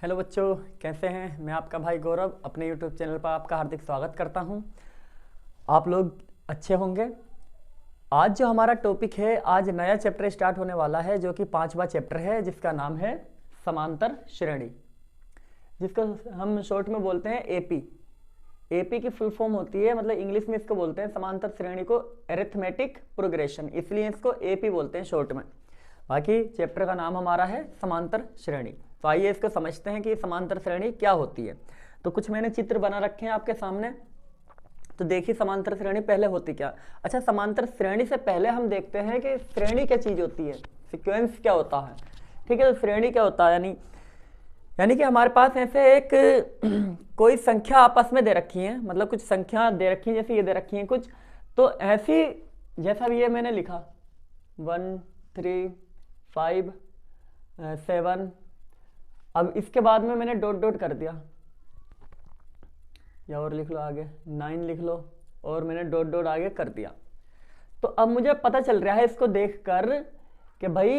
Hello बच्चों, कैसे हैं। मैं आपका भाई गौरव अपने यूट्यूब चैनल पर आपका हार्दिक स्वागत करता हूं। आप लोग अच्छे होंगे। आज जो हमारा टॉपिक है, आज नया चैप्टर स्टार्ट होने वाला है जो कि 5वां चैप्टर है, जिसका नाम है समांतर श्रेणी, जिसको हम शॉर्ट में बोलते हैं एपी। एपी की फुल फॉर्म होती है, मतलब इंग्लिश में इसको बोलते हैं समांतर श्रेणी को अरिथमेटिक प्रोग्रेशन, इसलिए इसको एपी बोलते हैं शॉर्ट में। बाकी चैप्टर का नाम हमारा है समांतर श्रेणी। तो आइए इसको समझते हैं कि समांतर श्रेणी क्या होती है। तो कुछ मैंने चित्र बना रखे हैं आपके सामने। तो देखिए समांतर श्रेणी पहले होती क्या। अच्छा, समांतर श्रेणी से पहले हम देखते हैं कि श्रेणी क्या चीज होती है, सीक्वेंस क्या होता है। ठीक है, तो श्रेणी क्या होता है, यानी कि हमारे पास ऐसे एक कोई संख्या आपस में दे रखी है, मतलब कुछ संख्या दे रखी है, जैसे ये दे रखी है कुछ। तो ऐसी जैसा भी ये मैंने लिखा 1 3 5 7, अब इसके बाद में मैंने डॉट डॉट कर दिया, या और लिख लो आगे 9 लिख लो, और मैंने डॉट डॉट आगे कर दिया। तो अब मुझे पता चल रहा है इसको देखकर कि भाई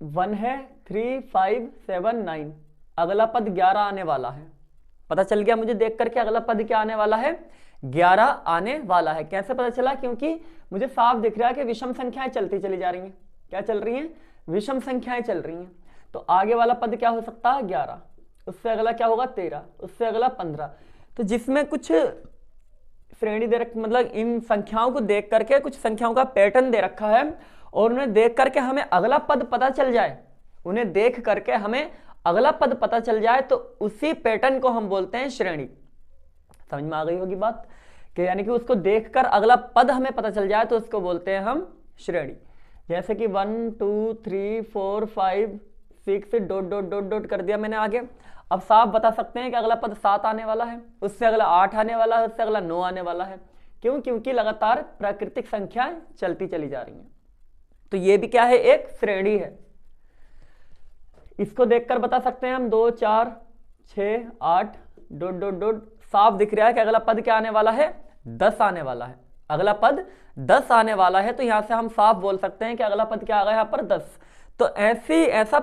1 है, 3 5 7 9, अगला पद 11 आने वाला है। पता चल गया मुझे देख करके अगला पद क्या आने वाला है, 11 आने वाला है। कैसे पता चला, क्योंकि मुझे साफ दिख रहा है कि विषम संख्याएं चलती चली जा रही हैं। क्या चल रही हैं, विषम संख्याएं चल रही हैं। तो आगे वाला पद क्या हो सकता है, 11, उससे अगला क्या होगा 13, उससे अगला 15। तो जिसमें कुछ श्रेणी दे रख, मतलब इन संख्याओं को देख करके कुछ संख्याओं का पैटर्न दे रखा है, और उन्हें देख करके हमें अगला पद पता चल जाए, उन्हें देख करके हमें अगला पद पता चल जाए, तो उसी पैटर्न को हम बोलते हैं श्रेणी। समझ में आ गई होगी बात, कि यानी कि उसको देखकर अगला पद हमें पता चल जाए तो उसको बोलते हैं हम श्रेणी। जैसे कि 1 2 3 4 5 6 डॉट डॉट डॉट डॉट कर दिया मैंने आगे। अब साफ बता सकते हैं कि अगला पद 7 आने वाला है, उससे अगला 8 आने वाला है, उससे अगला 9 आने वाला है। क्यों, क्योंकि लगातार प्राकृतिक संख्याएं चलती चली जा रही हैं। तो ये भी क्या है, एक श्रेणी है। इसको देखकर बता सकते हैं हम 2 4 6 8 डॉट डॉट डॉट। साफ दिख रहा है कि अगला पद क्या आने वाला है, 10 आने वाला है। अगला पद 10 आने वाला है, तो यहां से हम साफ बोल सकते हैं कि अगला पद क्या आ गया यहां पर 10। तो ऐसा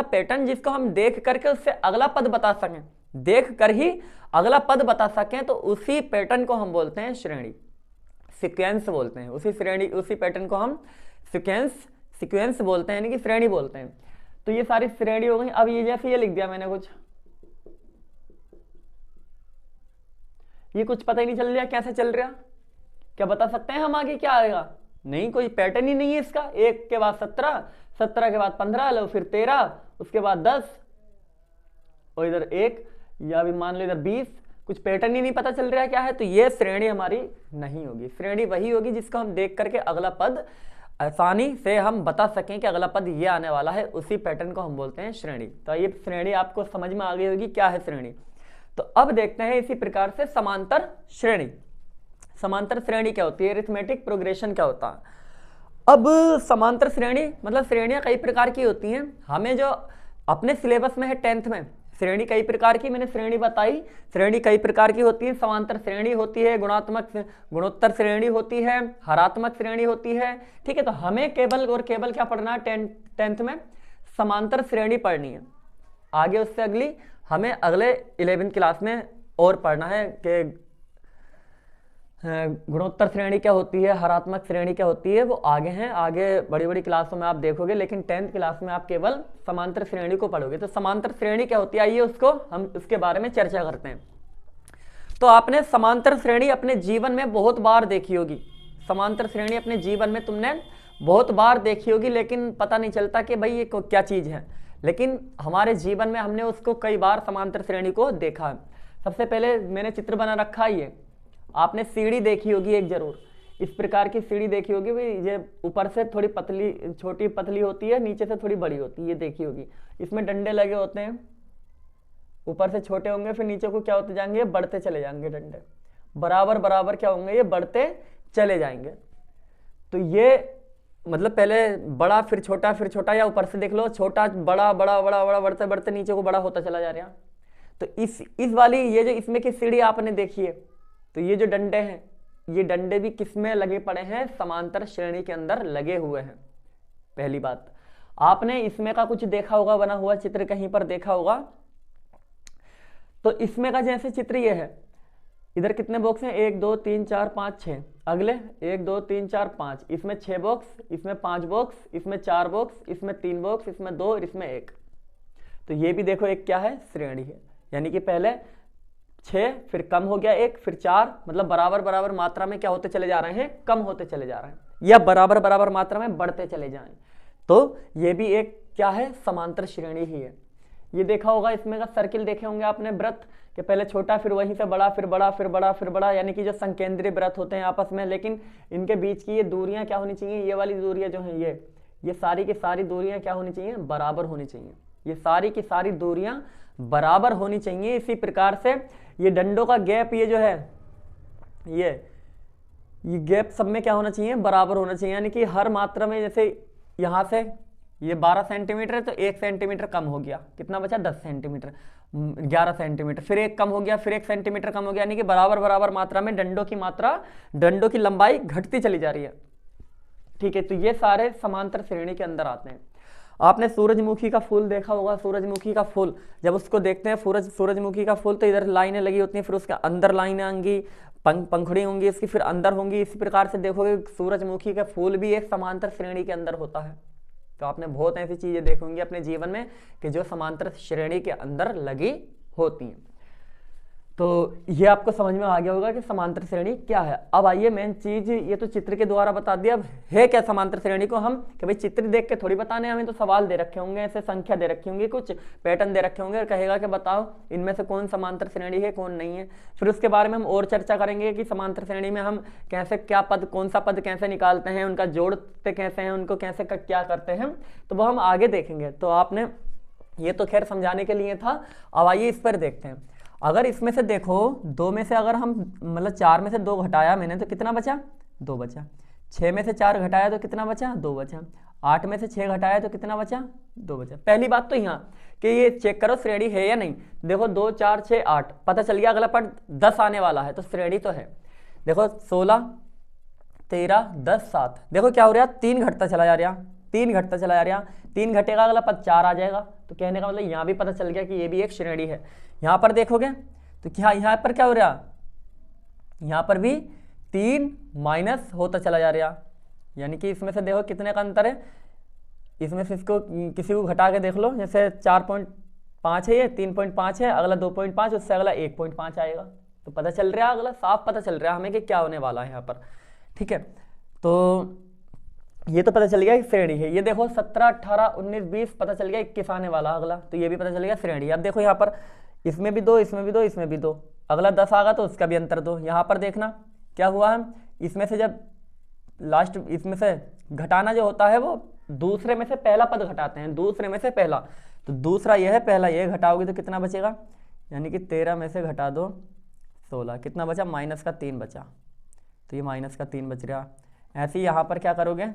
पैटर्न जिसको हम देख करके उससे अगला पद बता सकें, देख कर ही अगला पद बता सकें, तो उसी पैटर्न को हम बोलते हैं श्रेणी, सीक्वेंस बोलते हैं। उसी पैटर्न को हम सीक्वेंस बोलते हैं, यानी कि श्रेणी बोलते हैं। तो ये सारी श्रेणी हो गई। अब ये जैसे ये लिख दिया मैंने कुछ, ये कुछ पता ही नहीं चल रहा कैसे चल रहा। क्या बता सकते हैं हम आगे क्या आएगा, नहीं, कोई पैटर्न ही नहीं है इसका। 1 के बाद 17, 17 के बाद 15, लो फिर 13, उसके बाद 10, और इधर 1, या भी मान लो इधर 20। कुछ पैटर्न ही नहीं पता चल रहा है क्या है। तो ये श्रेणी हमारी नहीं होगी। श्रेणी वही होगी जिसको हम देख करके अगला पद आसानी से हम बता सकें कि अगला पद ये आने वाला है, उसी पैटर्न को हम बोलते हैं श्रेणी। तो ये श्रेणी आपको समझ में आ गई होगी क्या है श्रेणी। तो अब देखते हैं इसी प्रकार से समांतर श्रेणी। समांतर श्रेणी क्या होती है, अरिथमेटिक प्रोग्रेशन क्या होता है। अब समांतर श्रेणी मतलब श्रेणियां कई प्रकार की होती हैं। हमें जो अपने सिलेबस में है 10th में, श्रेणी कई प्रकार की मैंने श्रेणी बताई। श्रेणी कई प्रकार की होती है, समांतर श्रेणी होती है, गुणोत्तर श्रेणी होती है, हरात्मक श्रेणी होती है। ठीक है, तो हमें केवल क्या पढ़ना है 10th में, समांतर श्रेणी पढ़नी है। आगे उससे अगली हमें अगले 11th क्लास में और पढ़ना है कि गुणोत्तर श्रेणी क्या होती है, हरात्मक श्रेणी क्या होती है, वो आगे हैं। आगे बड़ी बड़ी क्लासों में आप देखोगे, लेकिन 10th क्लास में आप केवल समांतर श्रेणी को पढ़ोगे। तो समांतर श्रेणी क्या होती है, आइए हम उसके बारे में चर्चा करते हैं। तो आपने समांतर श्रेणी अपने जीवन में बहुत बार देखी होगी। समांतर श्रेणी अपने जीवन में तुमने बहुत बार देखी होगी, लेकिन पता नहीं चलता कि भाई ये क्या चीज है। लेकिन हमारे जीवन में हमने उसको कई बार समांतर श्रेणी को देखा है। सबसे पहले मैंने चित्र बना रखा है, ये आपने सीढ़ी देखी होगी एक जरूर। इस प्रकार की सीढ़ी देखी होगी भाई, ये ऊपर से थोड़ी पतली छोटी पतली होती है, नीचे से थोड़ी बड़ी होती है, ये देखी होगी। इसमें डंडे लगे होते हैं, ऊपर से छोटे होंगे, फिर नीचे को क्या होते जाएंगे, बढ़ते चले जाएंगे डंडे, बराबर बराबर क्या होंगे, ये बढ़ते चले जाएंगे। तो ये मतलब पहले बड़ा फिर छोटा, या ऊपर से देख लो छोटा बड़ा बड़ा बड़ा बड़ा बढ़ते बढ़ते नीचे को बड़ा होता चला जा रहा। तो इस वाली ये जो इसमें की सीढ़ी आपने देखी है, तो ये जो डंडे हैं, ये डंडे भी किस में लगे पड़े हैं, समांतर श्रेणी के अंदर लगे हुए हैं, पहली बात। आपने इसमें का कुछ देखा होगा, बना हुआ चित्र कहीं पर देखा होगा। तो इसमें का जैसे चित्र ये है, इधर कितने बॉक्स हैं, 1 2 3 4 5 6, अगले 1 2 3 4 5, इसमें 6 बॉक्स, इसमें 5 बॉक्स, इसमें 4 बॉक्स, इसमें 3 बॉक्स, इसमें 2 और इसमें 1। तो ये भी देखो एक क्या है, श्रेणी है। यानी कि पहले 6, फिर कम हो गया 1, फिर 4, मतलब बराबर बराबर मात्रा में क्या होते चले जा रहे हैं, कम होते चले जा रहे हैं, या बराबर बराबर मात्रा में बढ़ते चले जाएं। तो ये भी एक क्या है, समांतर श्रेणी ही है। ये देखा होगा, इसमें का सर्किल देखे होंगे आपने, वृत्त के पहले छोटा, फिर वहीं से बड़ा, फिर बड़ा, फिर बड़ा, फिर बड़ा, यानी कि जो संकेंद्रीय वृत्त होते हैं आपस में, लेकिन इनके बीच की ये दूरियां क्या होनी चाहिए, ये वाली दूरियां जो हैं, ये सारी की सारी दूरियां क्या होनी चाहिए, बराबर होनी चाहिए। ये सारी की सारी दूरियां बराबर होनी चाहिए। इसी प्रकार से ये डंडों का गैप, ये जो है, ये गैप सब में क्या होना चाहिए, बराबर होना चाहिए। यानी कि हर मात्रा में, जैसे यहाँ से ये 12 सेंटीमीटर है तो 1 सेंटीमीटर कम हो गया, कितना बचा, 10 सेंटीमीटर, 11 सेंटीमीटर, फिर 1 कम हो गया, फिर 1 सेंटीमीटर कम हो गया। यानी कि बराबर बराबर मात्रा में डंडों की मात्रा, डंडों की लंबाई घटती चली जा रही है। ठीक है, तो ये सारे समांतर श्रेणी के अंदर आते हैं। आपने सूरजमुखी का फूल देखा होगा, सूरजमुखी का फूल जब उसको देखते हैं, सूरजमुखी का फूल, तो इधर लाइनें लगी होती हैं, फिर उसके अंदर लाइनें आएंगी, पंखुड़ी होंगी इसकी, फिर अंदर होंगी। इसी प्रकार से देखोगे सूरजमुखी का फूल भी एक समांतर श्रेणी के अंदर होता है। तो आपने बहुत ऐसी चीजें देखी होंगी अपने जीवन में कि जो समांतर श्रेणी के अंदर लगी होती हैं। तो ये आपको समझ में आ गया होगा कि समांतर श्रेणी क्या है। अब आइए मेन चीज, ये तो चित्र के द्वारा बता दिया, अब है क्या समांतर श्रेणी को हम, कि भाई चित्र देख के थोड़ी बताने, हमें तो सवाल दे रखे होंगे, ऐसे संख्या दे रखी होंगी, कुछ पैटर्न दे रखे होंगे और कहेगा कि बताओ इनमें से कौन समांतर श्रेणी है, कौन नहीं है। फिर उसके बारे में हम और चर्चा करेंगे कि समांतर श्रेणी में हम कैसे, क्या पद, कौन सा पद कैसे निकालते हैं, उनका जोड़ते कैसे हैं, उनको कैसे क्या करते हैं, तो वो हम आगे देखेंगे। तो आपने ये तो खैर समझाने के लिए था। अब आइए इस पर देखते हैं। अगर इसमें से देखो, 2 में से अगर हम, मतलब 4 में से 2 घटाया मैंने तो कितना बचा, 2 बचा। 6 में से 4 घटाया तो कितना बचा, 2 बचा। 8 में से 6 घटाया तो कितना बचा, 2 बचा। पहली बात तो यहाँ कि ये चेक करो श्रेणी है या नहीं। देखो 2 4 6 8, पता चल गया अगला पद 10 आने वाला है, तो श्रेणी तो है। देखो 16 13 10 7, देखो क्या हो रहा, 3 घटता चला जा रहा, 3 घटता चला जा रहा, 3 घटेगा अगला पद 4 आ जाएगा। तो कहने का मतलब यहाँ भी पता चल गया कि ये भी एक श्रेणी है। यहाँ पर देखोगे तो क्या, यहाँ पर क्या हो रहा, यहाँ पर भी 3 माइनस होता चला जा रहा। यानी कि इसमें से देखो कितने का अंतर है, इसमें से इसको किसी को घटा के देख लो, जैसे 4.5 है, ये 3.5 है, अगला 2.5, उससे अगला 1.5 आएगा। तो पता चल रहा है, अगला साफ पता चल रहा है हमें कि क्या होने वाला है यहाँ पर। ठीक है, तो ये तो पता चल गया कि श्रेणी है। ये देखो 17 18 19 20, पता चल गया 21 आने वाला अगला, तो ये भी पता चल गया श्रेणी। अब देखो यहाँ पर इसमें भी 2, इसमें भी 2, इसमें भी 2, अगला 10 आ गया तो उसका भी अंतर 2। यहाँ पर देखना क्या हुआ है, इसमें से जब लास्ट, इसमें से घटाना जो होता है वो दूसरे में से पहला पद घटाते हैं, दूसरे में से पहला, तो दूसरा यह है, पहला ये घटाओगे तो कितना बचेगा, यानी कि 13 में से घटा दो 16, कितना बचा, -3 बचा। तो ये -3 बच रहा। ऐसे ही यहाँ पर क्या करोगे,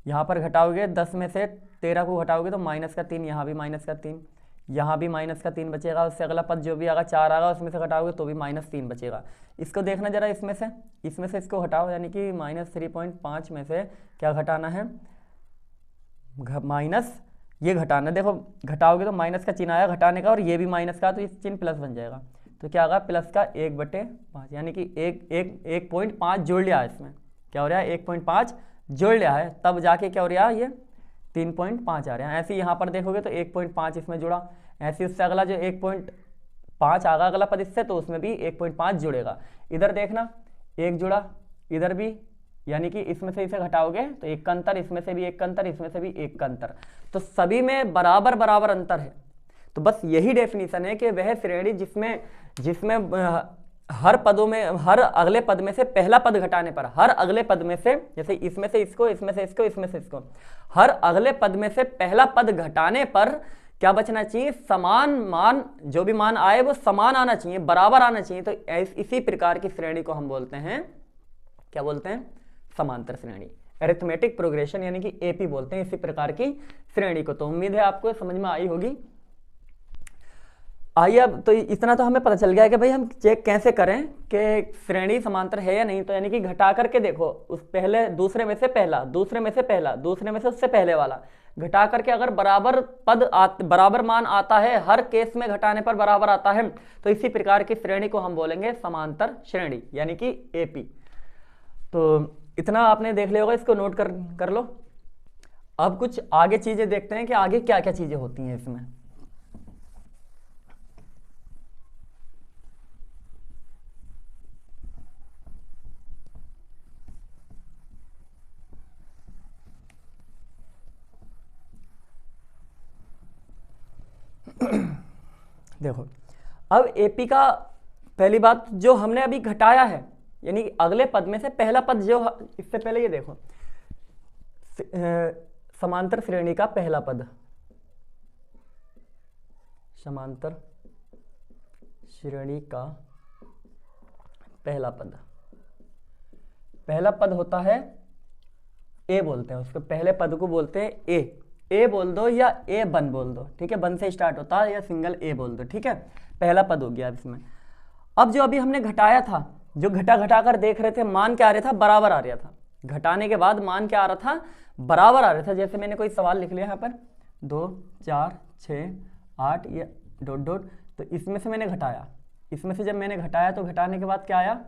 यहाँ पर घटाओगे 10 में से 13 को घटाओगे तो -3, यहाँ भी -3, यहाँ भी -3 बचेगा। उससे अगला पद जो भी आएगा 4 आएगा, उसमें से घटाओगे तो भी -3 बचेगा। इसको देखना जरा, इसमें से इसको घटाओ, यानी कि -3.5 में से क्या घटाना है, माइनस ये घटाना। देखो घटाओगे तो माइनस का चिन्ह आया घटाने का, और ये भी माइनस का, तो ये चिन्ह प्लस बन जाएगा। तो क्या होगा, प्लस का 1/5, यानी कि 1.5 जोड़ लिया है इसमें, क्या हो रहा है, 1.5 जोड़ लिया है, तब जाके क्या हो रहा है, ये 3.5 आ रहा है। ऐसे यहाँ पर देखोगे तो 1.5 इसमें जुड़ा, ऐसे उससे अगला जो 1.5 आगा अगला पद इससे, तो उसमें भी 1.5 जुड़ेगा। इधर देखना 1 जुड़ा, इधर भी, यानी कि इसमें से इसे घटाओगे तो 1 का अंतर, इसमें से भी 1 का अंतर, इसमें से भी 1 का अंतर, तो सभी में बराबर बराबर अंतर है। तो बस यही डेफिनेशन है कि वह श्रेणी जिसमें हर पदों में, हर अगले पद में से पहला पद घटाने पर, हर अगले पद में से, जैसे इसमें से इसको, इसमें से इसको, इसमें से इसको, हर अगले पद में से पहला पद घटाने पर क्या बचना चाहिए, समान मान, जो भी मान आए वो समान आना चाहिए, बराबर आना चाहिए। तो इसी प्रकार की श्रेणी को हम बोलते हैं, क्या बोलते हैं, समांतर श्रेणी, अरिथमेटिक प्रोग्रेशन, यानी कि एपी बोलते हैं इसी प्रकार की श्रेणी को। तो उम्मीद है आपको समझ में आई होगी। आइए, अब तो इतना तो हमें पता चल गया है कि भाई हम चेक कैसे करें कि श्रेणी समांतर है या नहीं। तो यानी कि घटा करके देखो, उस पहले दूसरे में से पहला, दूसरे में से पहला, दूसरे में से उससे पहले वाला घटा करके अगर बराबर मान आता है, हर केस में घटाने पर बराबर आता है, तो इसी प्रकार की श्रेणी को हम बोलेंगे समांतर श्रेणी, यानी कि एपी। तो इतना आपने देख लिया होगा, इसको नोट कर लो। अब कुछ आगे चीजें देखते हैं कि आगे क्या क्या चीजें होती हैं इसमें। देखो, अब एपी का पहली बात जो हमने अभी घटाया है, यानी अगले पद में से पहला पद जो, इससे पहले ये देखो, समांतर श्रेणी का पहला पद, समांतर श्रेणी का पहला पद, पहला पद होता है ए, बोलते हैं उसको, पहले पद को बोलते हैं ए बोल दो या ए बन बोल दो, ठीक है, बन से स्टार्ट होता है, या सिंगल ए बोल दो, ठीक है, पहला पद हो गया इसमें। अब जो अभी हमने घटाया था, जो घटा कर देख रहे थे, मान क्या आ रहा था, बराबर आ रहा था। घटाने के बाद मान क्या आ रहा था, बराबर आ रहा था। जैसे मैंने कोई सवाल लिख लिया यहाँ पर 2 4 6 8 ये डॉट डॉट, तो इसमें से मैंने घटाया, इसमें से जब मैंने घटाया तो घटाने के बाद क्या आया,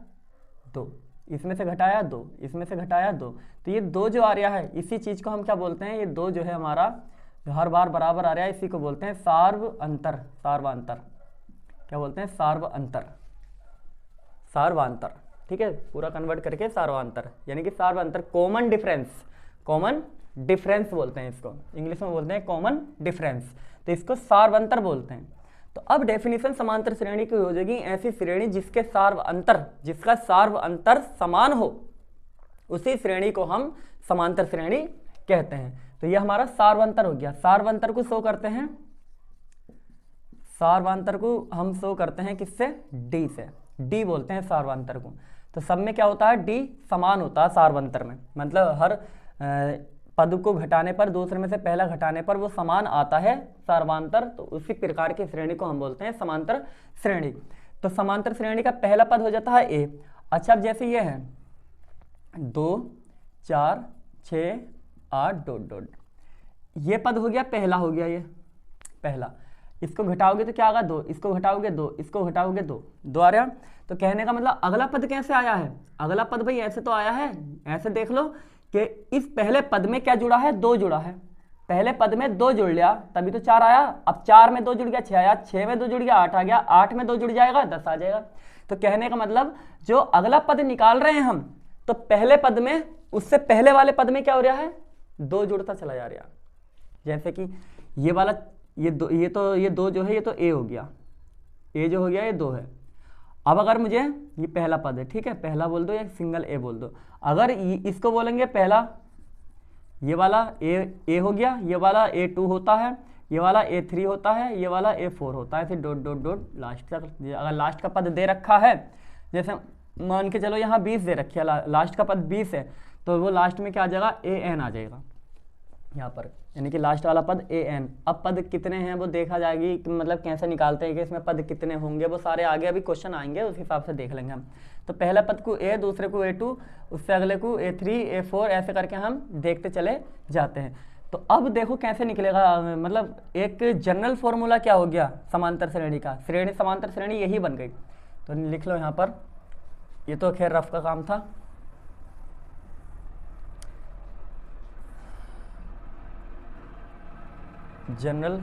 2, इसमें से घटाया 2, इसमें से घटाया 2, तो ये 2 जो आ रहा है, इसी चीज को हम क्या बोलते हैं, ये 2 जो है हमारा, जो हर बार बराबर आ रहा है, इसी को बोलते हैं सार्वअंतर। सार्वअंतर क्या बोलते हैं, सार्वअंतर, सार्वअंतर, ठीक है, पूरा कन्वर्ट करके सार्वअंतर, यानी कि सार्वअंतर, कॉमन डिफरेंस, कॉमन डिफरेंस बोलते हैं इसको, इंग्लिश में बोलते हैं कॉमन डिफरेंस, तो इसको सार्वअंतर बोलते हैं। तो अब डेफिनेशन समांतर श्रेणी की हो जाएगी ऐसी श्रेणी जिसके सार्वअंतर, जिसका सार्वअंतर समान हो, उसी श्रेणी को हम समांतर श्रेणी कहते हैं। तो यह हमारा सार्वअंतर हो गया। सार्वअंतर को शो करते हैं, सार्वअंतर को हम शो करते हैं किससे, डी से, डी बोलते हैं सार्वअंतर को। तो सब में क्या होता है, डी समान होता है सार्वअंतर में, मतलब हर पद को घटाने पर, दूसरे में से पहला घटाने पर वो समान आता है सार्वअंतर, तो उसी प्रकार की श्रेणी को हम बोलते हैं समांतर श्रेणी। तो समांतर श्रेणी का पहला पद हो जाता है ए। अच्छा, अब जैसे ये है 2 4 6 8 डॉट डॉट, ये पद हो गया पहला, हो गया ये पहला, इसको घटाओगे तो क्या आएगा 2, इसको घटाओगे 2, इसको घटाओगे 2 आ रहा। तो कहने का मतलब अगला पद कैसे आया है, अगला पद भाई ऐसे तो आया है, ऐसे देख लो कि इस पहले पद में क्या जुड़ा है, 2 जुड़ा है, पहले पद में 2 जुड़ लिया तभी तो 4 आया। अब 4 में 2 जुड़ गया 6 आया, 6 में 2 जुड़ गया 8 आ गया, 8 में 2 जुड़ जाएगा 10 आ जाएगा। तो कहने का मतलब जो अगला पद निकाल रहे हैं हम, तो पहले पद में, उससे पहले वाले पद में क्या हो रहा है, 2 जुड़ता चला जा रहा। जैसे कि ये वाला, ये 2 जो है, ये तो ए हो गया, ए जो हो गया ये 2 है। अब अगर मुझे, ये पहला पद है, ठीक है, पहला बोल दो या सिंगल ए बोल दो, अगर इसको बोलेंगे पहला, ये वाला ए हो गया, ये वाला A2 होता है, ये वाला A3 होता है, ये वाला A4 होता है, फिर डॉट डॉट डॉट लास्ट तक। अगर लास्ट का पद दे रखा है, जैसे मान के चलो यहाँ 20 दे रखी है, लास्ट का पद 20 है, तो वो लास्ट में क्या आ जाएगा, AN आ जाएगा यहाँ पर, यानी कि लास्ट वाला पद AN। अब पद कितने हैं वो देखा जाएगी कि मतलब कैसे निकालते हैं कि इसमें पद कितने होंगे, वो सारे आगे अभी क्वेश्चन आएंगे, उस हिसाब से देख लेंगे हम। तो पहला पद को A, दूसरे को A2, उससे अगले को A3, A4, ऐसे करके हम देखते चले जाते हैं। तो अब देखो कैसे निकलेगा, मतलब एक जनरल फॉर्मूला क्या हो गया समांतर श्रेणी का, श्रेणी समांतर श्रेणी यही बन गई। तो लिख लो यहाँ पर, ये तो खैर रफ का काम था। जनरल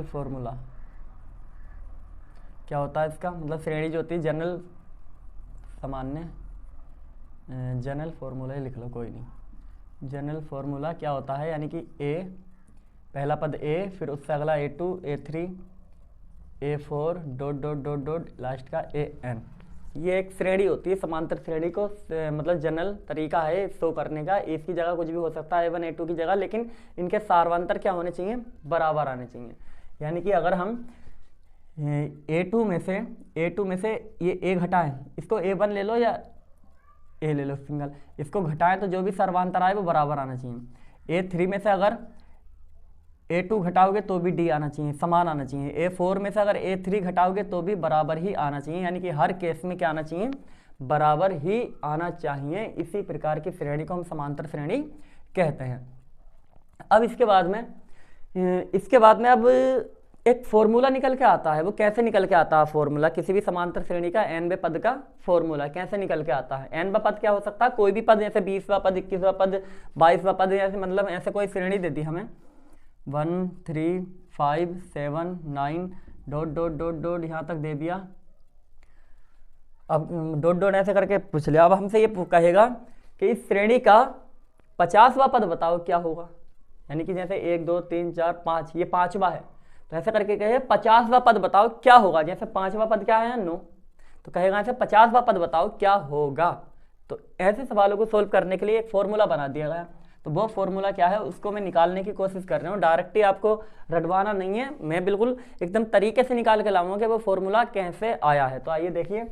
फॉर्मूला क्या होता है इसका, मतलब श्रेणी जो होती है जनरल, सामान्य, जनरल फॉर्मूला ही लिख लो कोई नहीं। जनरल फॉर्मूला क्या होता है, यानी कि ए, पहला पद ए, फिर उससे अगला A2, A3, A4 dot dot dot dot last का AN। ये एक श्रेणी होती है, समांतर श्रेणी को मतलब जनरल तरीका है शो करने का। इसकी जगह कुछ भी हो सकता है A1 A2 की जगह, लेकिन इनके सार्वंतर क्या होने चाहिए, बराबर आने चाहिए। यानी कि अगर हम A2 में से ये A घटाएं, इसको A1 ले लो या A ले लो सिंगल, इसको घटाएं तो जो भी सर्वांतर आए वो बराबर आना चाहिए। A3 में से अगर A2 घटाओगे तो भी D आना चाहिए, समान आना चाहिए। A4 में से अगर A3 घटाओगे तो भी बराबर ही आना चाहिए, यानी कि हर केस में क्या आना चाहिए, बराबर ही आना चाहिए। इसी प्रकार की श्रेणी को हम समांतर श्रेणी कहते हैं। अब इसके बाद में अब एक फॉर्मूला निकल के आता है। वो कैसे निकल के आता है फॉर्मूला? किसी भी समांतर श्रेणी का nवें पद का फॉर्मूला कैसे निकल के आता है? nवां पद क्या हो सकता है? कोई भी पद, जैसे 20वां पद, 21वां पद, 22वां पद, ऐसे मतलब ऐसे कोई श्रेणी दे दी हमें 1 3 5 7 9 डॉट डॉट डॉट डॉट यहाँ तक दे दिया। अब डॉट डॉट ऐसे करके पूछ लिया। अब हमसे ये कहेगा कि इस श्रेणी का 50वां पद बताओ क्या होगा, यानी कि जैसे 1 2 3 4 5, ये 5वां है, तो ऐसे करके कहे 50वां पद बताओ क्या होगा। जैसे 5वां पद क्या है, 9, तो कहेगा ऐसे 50वां पद बताओ क्या होगा। तो ऐसे सवालों को सोल्व करने के लिए एक फॉर्मूला बना दिया गया। तो वो फॉर्मूला क्या है उसको मैं निकालने की कोशिश कर रहा हूँ। डायरेक्ट ही आपको रटवाना नहीं है, मैं बिल्कुल एकदम तरीके से निकाल के लाऊंगा कि वो फॉर्मूला कैसे आया है। तो आइए देखिए,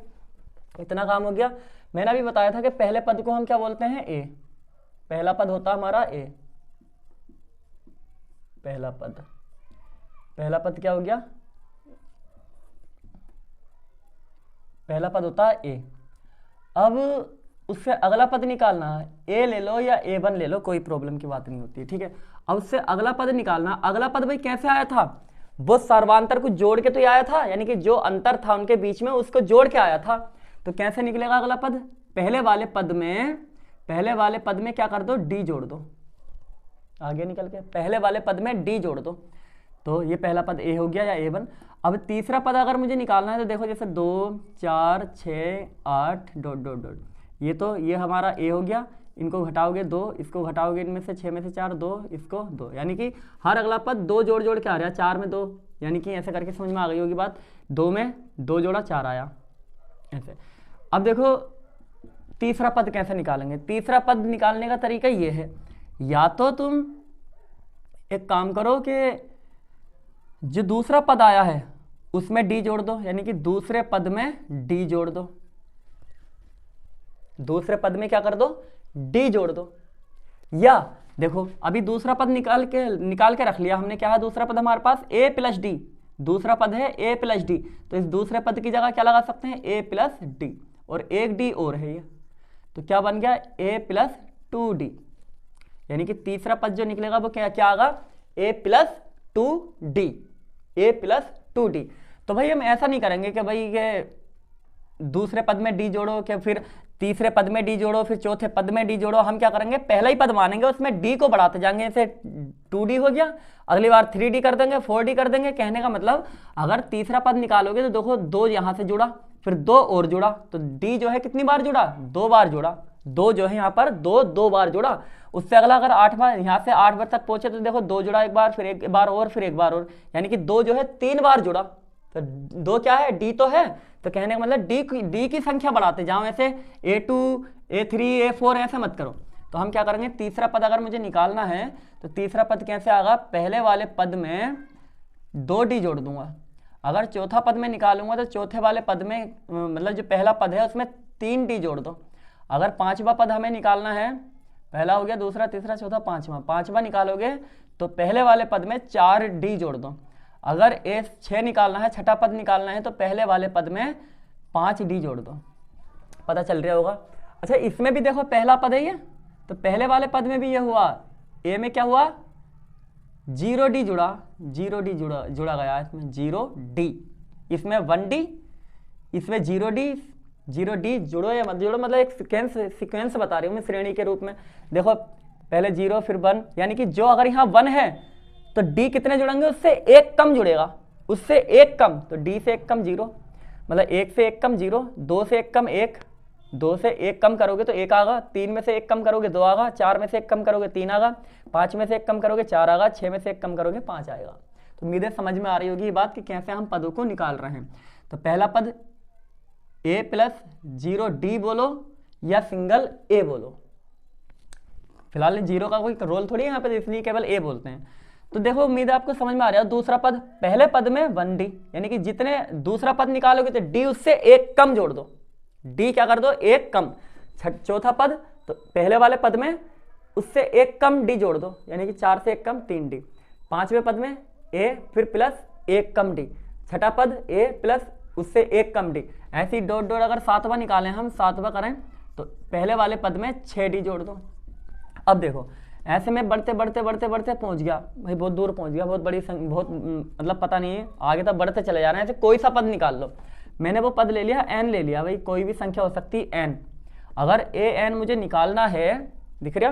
इतना काम हो गया। मैंने अभी बताया था कि पहले पद को हम क्या बोलते हैं, ए। पहला पद होता है हमारा ए। पहला पद क्या हो गया? पहला पद होता है ए। अब उससे अगला पद निकालना है, ए ले लो या A1 ले लो, कोई प्रॉब्लम की बात नहीं होती है, ठीक है। अब उससे अगला पद निकालना। अगला पद भाई कैसे आया था? वो सर्वांतर को जोड़ के तो आया था, यानी कि जो अंतर था उनके बीच में उसको जोड़ के आया था। तो कैसे निकलेगा अगला पद? पहले वाले पद में क्या कर दो, डी जोड़ दो। आगे निकल के पहले वाले पद में डी जोड़ दो, तो ये पहला पद ए हो गया या A1। अब तीसरा पद अगर मुझे निकालना है तो देखो, जैसे 2 4 6 8 डॉट डॉट डॉट, ये हमारा ए हो गया। इनको घटाओगे 2, इसको घटाओगे इनमें से 6 में से 4, 2, इसको 2, यानी कि हर अगला पद 2 जोड़ जोड़ के आ रहा है, 4 में 2, यानी कि ऐसे करके समझ में आ गई होगी बात। 2 में 2 जोड़ा 4 आया ऐसे। अब देखो तीसरा पद कैसे निकालेंगे। तीसरा पद निकालने का तरीका ये है, या तो तुम एक काम करो कि जो दूसरा पद आया है उसमें डी जोड़ दो, यानी कि दूसरे पद में डी जोड़ दो। दूसरे पद में क्या कर दो, डी जोड़ दो। या देखो अभी दूसरा पद निकाल के रख लिया हमने, क्या है दूसरा पद हमारे पास, ए प्लस डी। दूसरा पद है ए प्लस डी, तो इस दूसरे पद की जगह क्या लगा सकते हैं, ए प्लस डी, और एक डी और है ये, तो क्या बन गया, ए प्लस 2d। यानी कि तीसरा पद जो निकलेगा वो क्या आगा, a plus 2d, a plus 2d। तो भाई हम ऐसा नहीं करेंगे कि भाई ये दूसरे पद में d जोड़ो, कि फिर तीसरे पद में d जोड़ो, फिर चौथे पद में d जोड़ो। हम क्या करेंगे, पहला ही पद मानेंगे, उसमें d को बढ़ाते जाएंगे। ऐसे 2d हो गया, अगली बार 3d कर देंगे, 4d कर देंगे। कहने का मतलब अगर तीसरा पद निकालोगे तो देखो 2 यहाँ से जुड़ा, फिर 2 और जुड़ा, तो d जो है कितनी बार जुड़ा, 2 बार जुड़ा। 2 जो है यहाँ पर 2 बार जुड़ा। उससे अगला अगर 8 बार, यहाँ से 8 बार तक पहुंचे तो देखो 2 जुड़ा, एक बार, फिर एक बार और, फिर एक बार और, यानी कि 2 जो है 3 बार जुड़ा। तो 2 क्या है, डी तो है। तो कहने का मतलब डी की संख्या बढ़ाते जाओ, ऐसे A2 A3 A4 ऐसे मत करो। तो हम क्या करेंगे, तीसरा पद अगर मुझे निकालना है तो तीसरा पद कैसे आएगा, पहले वाले पद में 2d जोड़ दूंगा। अगर चौथा पद में निकालूंगा तो चौथे वाले पद में, मतलब जो पहला पद है उसमें 3d जोड़ दो। अगर पांचवा पद हमें निकालना है, पहला हो गया, दूसरा, तीसरा, चौथा, पांचवा निकालोगे तो पहले वाले पद में 4d जोड़ दो। अगर A6 निकालना है, छठा पद निकालना है, तो पहले वाले पद में 5d जोड़ दो। पता चल रहा होगा। अच्छा इसमें भी देखो पहला पद है ये, तो पहले वाले पद में भी ये हुआ, ए में क्या हुआ, 0d जुड़ा गया इसमें 0d, इसमें 1d, इसमें 0d जुड़ो या मत जुड़ो, मतलब एक सीक्वेंस बता रही हूँ मैं श्रेणी के रूप में। देखो पहले 0 फिर 1, यानी कि जो अगर यहाँ 1 है तो d कितने जुड़ेंगे, उससे एक कम जुड़ेगा, उससे एक कम, तो d से एक कम 0, मतलब 1 से एक कम 0, 2 से एक कम 1, 2 से एक कम करोगे तो 1 आगा, 3 में से एक कम करोगे 2 आगा, 4 में से एक कम करोगे 3 आगा, 5 में से एक कम करोगे 4 आगा, 6 में से एक कम करोगे 5 आएगा। तो उम्मीद है समझ में आ रही होगी ये बात कि कैसे हम पदों को निकाल रहे हैं। तो पहला पद a प्लस 0d बोलो या सिंगल a बोलो। फिलहाल 0 का कोई रोल थोड़ी है यहाँ पे, इसलिए केवल a बोलते हैं। तो देखो उम्मीद है आपको समझ में आ रहा है। दूसरा पद, पहले पद में 1d, यानी कि जितने दूसरा पद निकालोगे तो d उससे एक कम जोड़ दो, d क्या कर दो, एक कम। चौथा पद, तो पहले वाले पद में उससे एक कम डी जोड़ दो, यानी कि 4 से एक कम 3d। 5वें पद में a फिर प्लस एक कम d, छठा पद a प्लस उससे एक कम d। ऐसी डॉट डॉट अगर 7वां निकालें हम, 7वां करें तो पहले वाले पद में 6d जोड़ दो। अब देखो ऐसे में बढ़ते बढ़ते बढ़ते बढ़ते पहुंच गया भाई, बहुत दूर पहुंच गया, बहुत बड़ी बहुत मतलब पता नहीं है, आगे तक बढ़ते चले जा रहे हैं। ऐसे कोई सा पद निकाल लो, मैंने वो पद ले लिया n ले लिया, भाई कोई भी संख्या हो सकती है n। अगर a n मुझे निकालना है, दिख रहा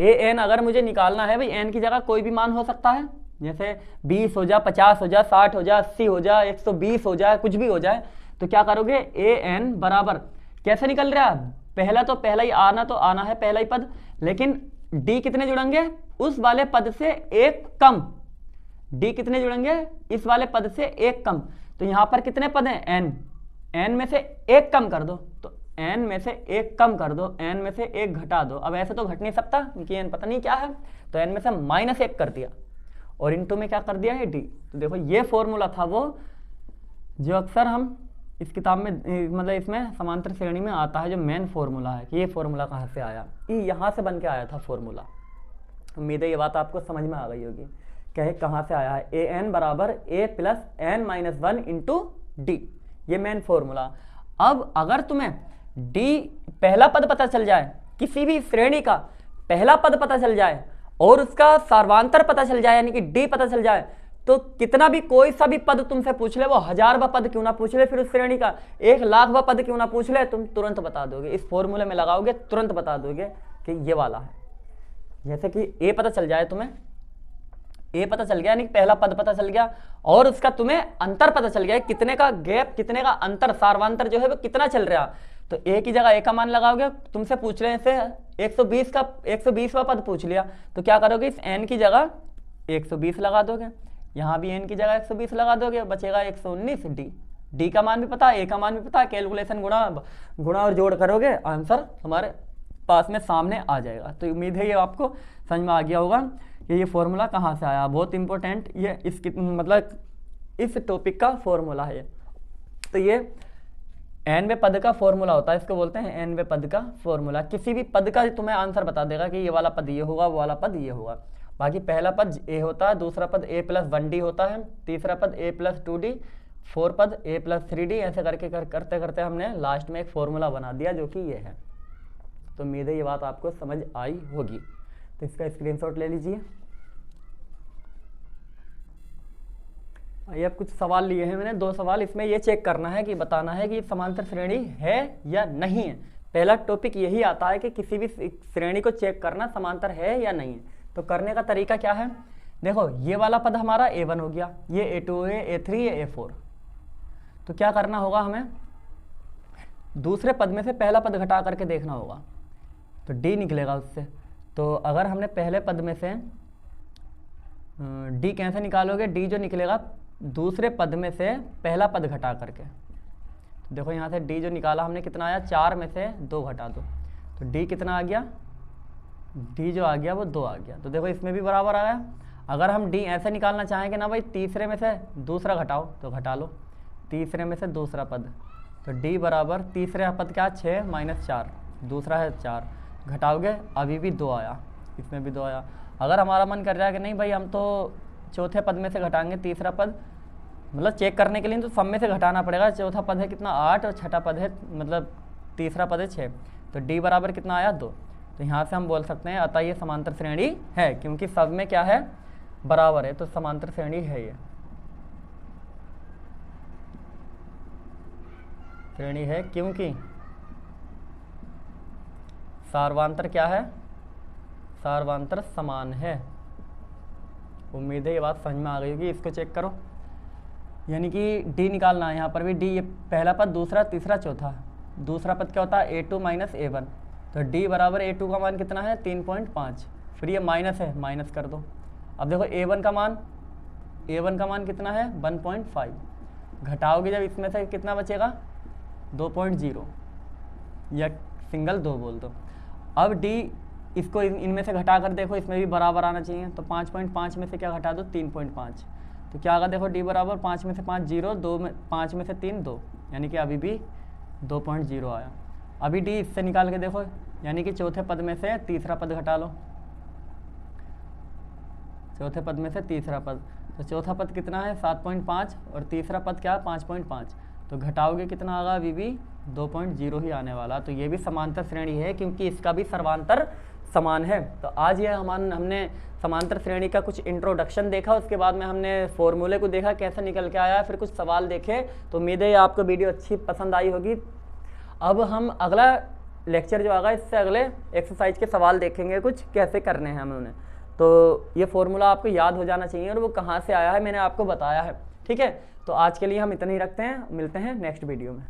a n अगर मुझे निकालना है भाई, n की जगह कोई भी मान हो सकता है, जैसे 20 हो जाए, 50 हो जाए, 60 हो जाए, 80 हो जाए, 120 हो जाए, कुछ भी हो जाए। तो क्या करोगे, a n बराबर कैसे निकल रहा है, पहला तो पहला ही आना तो आना है पहला ही पद, लेकिन d कितने जुड़ेंगे, उस वाले पद से एक कम। d कितने जुड़ेंगे, इस वाले पद से एक कम। तो यहां पर कितने पद हैं, n, n में से एक कम कर दो, तो n में से एक कम कर दो, n में से एक घटा दो। अब ऐसे तो घट नहीं सकता क्योंकि n पता नहीं क्या है, तो n में से -1 कर दिया और इनटू में क्या कर दिया है d। तो देखो ये फॉर्मूला था वो जो अक्सर हम इस किताब में मतलब इसमें समांतर श्रेणी में आता है, जो मेन फॉर्मूला है कि ये फॉर्मूला कहाँ से आया, ये यहाँ से बन के आया था फॉर्मूला। उम्मीद है ये बात आपको समझ में आ गई होगी कि कहाँ से आया है, ए एन बराबर a plus n minus 1 into D, ये मेन फॉर्मूला। अब अगर तुम्हें d पहला पद पता चल जाए, किसी भी श्रेणी का पहला पद पता चल जाए और उसका सर्वांतर पता चल जाए, यानी कि d पता चल जाए, तो कितना भी कोई सा भी पद तुमसे पूछ ले, वो 1000वां पद क्यों ना पूछ ले, फिर उस श्रेणी का 1,00,000वां पद क्यों ना पूछ ले, तुम तुरंत बता दोगे, इस फॉर्मूले में लगाओगे तुरंत बता दोगे कि ये वाला है। जैसे कि a पता चल जाए तुम्हें, a पता चल गया यानी पहला पद पता चल गया और उसका तुम्हें अंतर पता चल गया, कितने का गैप, कितने का अंतर, सार्वांतर जो है वो कितना चल रहा, तो a की जगह a का मान लगाओगे। तुमसे पूछ रहे हैं 120वां पद पूछ लिया, तो क्या करोगे, इस n की जगह 120 लगा दोगे, यहाँ भी n की जगह 120 लगा दोगे, बचेगा 119 d का मान भी पता है, a का मान भी पता है, कैलकुलेशन गुणा और जोड़ करोगे, आंसर हमारे पास में सामने आ जाएगा। तो उम्मीद है ये आपको समझ में आ गया होगा कि ये फॉर्मूला कहाँ से आया, बहुत इंपॉर्टेंट ये मतलब इस टॉपिक का फॉर्मूला है। तो ये nवें पद का फॉर्मूला होता है, इसको बोलते हैं nवें पद का फॉर्मूला। किसी भी पद का तुम्हें आंसर बता देगा कि ये वाला पद ये होगा, वो वाला पद ये होगा। बाकी पहला पद a होता है, दूसरा पद a प्लस 1d होता है, तीसरा पद a प्लस 2d, 4 पद a प्लस 3d, ऐसे करके करते करते हमने लास्ट में एक फॉर्मूला बना दिया जो कि ये है। तो उम्मीद है ये बात आपको समझ आई होगी, तो इसका स्क्रीनशॉट ले लीजिए। ये अब कुछ सवाल लिए हैं मैंने, 2 सवाल, इसमें ये चेक करना है कि बताना है कि समांतर श्रेणी है या नहीं है। पहला टॉपिक यही आता है कि किसी भी श्रेणी को चेक करना समांतर है या नहीं है। तो करने का तरीका क्या है, देखो ये वाला पद हमारा a1 हो गया, ये a2 है, a3 है, a4। तो क्या करना होगा, हमें दूसरे पद में से पहला पद घटा करके देखना होगा, तो d निकलेगा उससे। तो अगर हमने पहले पद में से d कैसे निकालोगे, d जो निकलेगा दूसरे पद में से पहला पद घटा करके। तो देखो यहाँ से d जो निकाला हमने कितना आया, 4 में से 2 घटा दो, तो d कितना आ गया, d जो आ गया वो 2 आ गया। तो देखो इसमें भी बराबर आया। अगर हम d ऐसे निकालना चाहें कि ना भाई तीसरे में से दूसरा घटाओ, तो घटा लो, तीसरे में से दूसरा पद, तो d बराबर तीसरे पद क्या, 6 माइनस 4, दूसरा है 4, घटाओगे अभी भी 2 आया, इसमें भी 2 आया। अगर हमारा मन कर रहा है कि नहीं भाई हम तो चौथे पद में से घटाएंगे तीसरा पद, मतलब चेक करने के लिए तो सब में से घटाना पड़ेगा, चौथा पद है कितना 8 और छठा पद है मतलब तीसरा पद है 6, तो d बराबर कितना आया 2। तो यहाँ से हम बोल सकते हैं अतः ये समांतर श्रेणी है, क्योंकि सब में क्या है, बराबर है, तो समांतर श्रेणी है, ये श्रेणी है क्योंकि सार्वांतर क्या है, सार्वांतर समान है। उम्मीद है ये बात समझ में आ गई होगी। इसको चेक करो, यानी कि d निकालना है, यहाँ पर भी d, ये पहला पद, दूसरा, तीसरा, चौथा, दूसरा पद क्या होता है a2 माइनस a1, तो d बराबर a2 का मान कितना है 3.5, फिर ये माइनस है, माइनस कर दो। अब देखो a1 का मान कितना है 1.5, घटाओगे जब इसमें से कितना बचेगा 2.0, या सिंगल 2 बोल दो। अब d इसको इनमें से घटा कर देखो, इसमें भी बराबर आना चाहिए, तो 5.5 में से क्या घटा दो 3.5, तो क्या आगा, देखो d बराबर 5 में से 5 0, 2 में 5 में से 3 2, यानी कि अभी भी 2.0 आया। अभी डी इससे निकाल के देखो, यानी कि चौथे पद में से तीसरा पद घटा लो, चौथे पद में से तीसरा पद, तो चौथा पद कितना है 7.5 और तीसरा पद क्या है 5.5, तो घटाओगे कितना आगा अभी भी 2.0 ही आने वाला। तो ये भी समांतर श्रेणी है क्योंकि इसका भी सर्वांतर समान है। तो आज ये हमने समांतर श्रेणी का कुछ इंट्रोडक्शन देखा, उसके बाद में हमने फॉर्मूले को देखा कैसे निकल के आया, फिर कुछ सवाल देखे। तो उम्मीद है आपको वीडियो अच्छी पसंद आई होगी। अब हम अगला लेक्चर जो आएगा इससे अगले एक्सरसाइज के सवाल देखेंगे, कुछ कैसे करने हैं हमें उन्हें। तो ये फॉर्मूला आपको याद हो जाना चाहिए और वो कहाँ से आया है मैंने आपको बताया है। ठीक है, तो आज के लिए हम इतना ही रखते हैं, मिलते हैं नेक्स्ट वीडियो में।